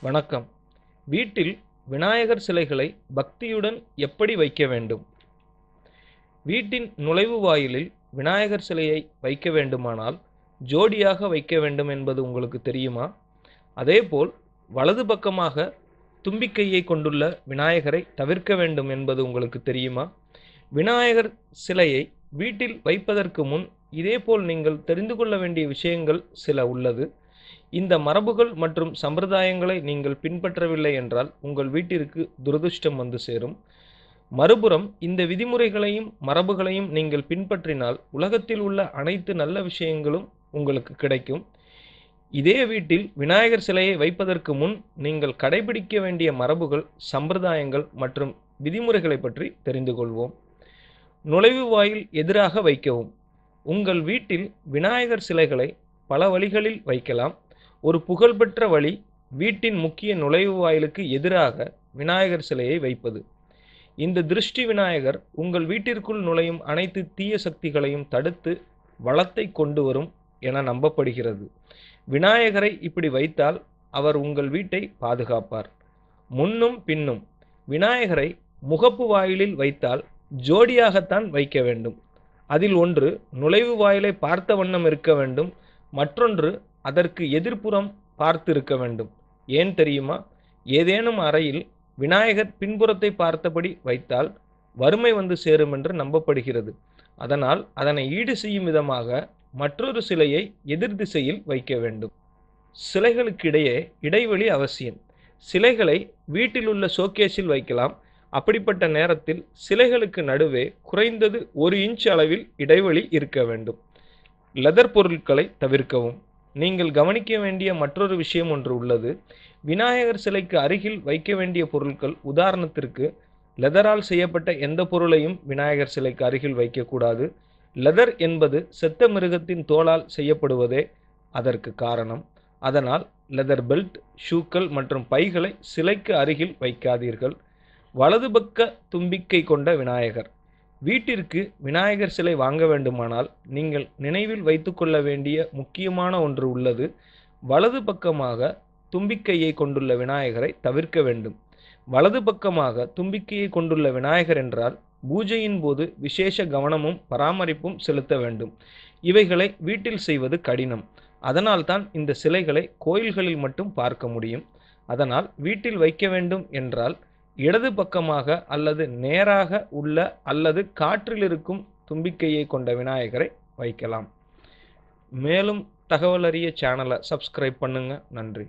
வணக்கம். வீட்டில் விநாயகர் சிலைகளை பக்தியுடன் எப்படி வைக்க வேண்டும்? வீட்டின் நுழைவு வாயிலில் விநாயகர் சிலையை வைக்க வேண்டுமானால் ஜோடியாக வைக்க வேண்டும் என்பது உங்களுக்கு தெரியுமா? அதேபோல் வலது பக்கமாக தும்பிக்கையை கொண்டுள்ள விநாயகரை தவிர்க்க வேண்டும் என்பது உங்களுக்கு தெரியுமா? விநாயகர் சிலையை வீட்டில் வைப்பதற்கு முன் இதேபோல் நீங்கள் தெரிந்து கொள்ள வேண்டிய விஷயங்கள் சில உள்ளது. இந்த மரபுகள் மற்றும் சம்பிரதாயங்களை நீங்கள் பின்பற்றவில்லை என்றால் உங்கள் வீட்டிற்கு துரதிர்ஷ்டம் வந்து சேரும். மறுபுறம் இந்த விதிமுறைகளையும் மரபுகளையும் நீங்கள் பின்பற்றினால் உலகத்தில் உள்ள அனைத்து நல்ல விஷயங்களும் உங்களுக்கு கிடைக்கும். இதே வீட்டில் விநாயகர் சிலையை வைப்பதற்கு முன் நீங்கள் கடைபிடிக்க வேண்டிய மரபுகள், சம்பிரதாயங்கள் மற்றும் விதிமுறைகளை பற்றி தெரிந்து கொள்வோம். நுழைவு வாயில் எதிராக வைக்கவும். உங்கள் வீட்டில் விநாயகர் சிலைகளை பல வழிகளில் வைக்கலாம். ஒரு புகழ்பெற்ற வழி வீட்டின் முக்கிய நுழைவு வாயிலுக்கு எதிராக விநாயகர் சிலையை வைப்பது. இந்த திருஷ்டி விநாயகர் உங்கள் வீட்டிற்குள் நுழையும் அனைத்து தீய சக்திகளையும் தடுத்து வளத்தை கொண்டு வரும் என நம்பப்படுகிறது. விநாயகரை இப்படி வைத்தால் அவர் உங்கள் வீட்டை பாதுகாப்பார். முன்னும் பின்னும். விநாயகரை முகப்பு வாயிலில் வைத்தால் ஜோடியாகத்தான் வைக்க வேண்டும். அதில் ஒன்று நுழைவு வாயிலை பார்த்த வண்ணம் இருக்க வேண்டும், மற்றொன்று அதற்கு எதிர்ப்புறம் பார்த்து இருக்க வேண்டும். ஏன் தெரியுமா? ஏதேனும் அறையில் விநாயகர் பின்புறத்தை பார்த்தபடி வைத்தால் வறுமை வந்து சேரும் என்று நம்பப்படுகிறது. அதனால் அதனை ஈடு செய்யும் விதமாக மற்றொரு சிலையை எதிர் திசையில் வைக்க வேண்டும். சிலைகளுக்கிடையே இடைவெளி அவசியம். சிலைகளை வீட்டில் உள்ள ஷோகேஸில் வைக்கலாம். அப்படிப்பட்ட நேரத்தில் சிலைகளுக்கு நடுவே குறைந்தது 1 இன்ச் அளவில் இடைவெளி இருக்க வேண்டும். லெதர் பொருட்களை தவிர்க்கவும். நீங்கள் கவனிக்க வேண்டிய மற்றொரு விஷயம் ஒன்று உள்ளது. விநாயகர் சிலைக்கு அருகில் வைக்க வேண்டிய பொருட்கள், உதாரணத்திற்கு லெதரால் செய்யப்பட்ட எந்த பொருளையும் விநாயகர் சிலைக்கு அருகில் வைக்கக்கூடாது. லெதர் என்பது செத்த மிருகத்தின் தோலால் செய்யப்படுவதே அதற்கு காரணம். அதனால் லெதர் பெல்ட், ஷூக்கள் மற்றும் பைகளை சிலைக்கு அருகில் வைக்காதீர்கள். வலது பக்க தும்பிக்கை கொண்ட விநாயகர். வீட்டிற்கு விநாயகர் சிலை வாங்க வேண்டுமானால் நீங்கள் நினைவில் வைத்துக்கொள்ள வேண்டிய முக்கியமான ஒன்று உள்ளது. வலது பக்கமாக தும்பிக்கையை கொண்டுள்ள விநாயகரை தவிர்க்க வேண்டும். வலது பக்கமாக தும்பிக்கையை கொண்டுள்ள விநாயகர் என்றால் பூஜையின் போது விசேஷ கவனமும் பராமரிப்பும் செலுத்த வேண்டும். இவைகளை வீட்டில் செய்வது கடினம். அதனால்தான் இந்த சிலைகளை கோயில்களில் மட்டும் பார்க்க முடியும். அதனால் வீட்டில் வைக்க வேண்டும் என்றால் இடது பக்கமாக அல்லது நேராக உள்ள அல்லது காற்றில் இருக்கும் தும்பிக்கையை கொண்ட விநாயகரை வைக்கலாம். மேலும் தகவல் அறிய சேனலை சப்ஸ்கிரைப் பண்ணுங்க. நன்றி.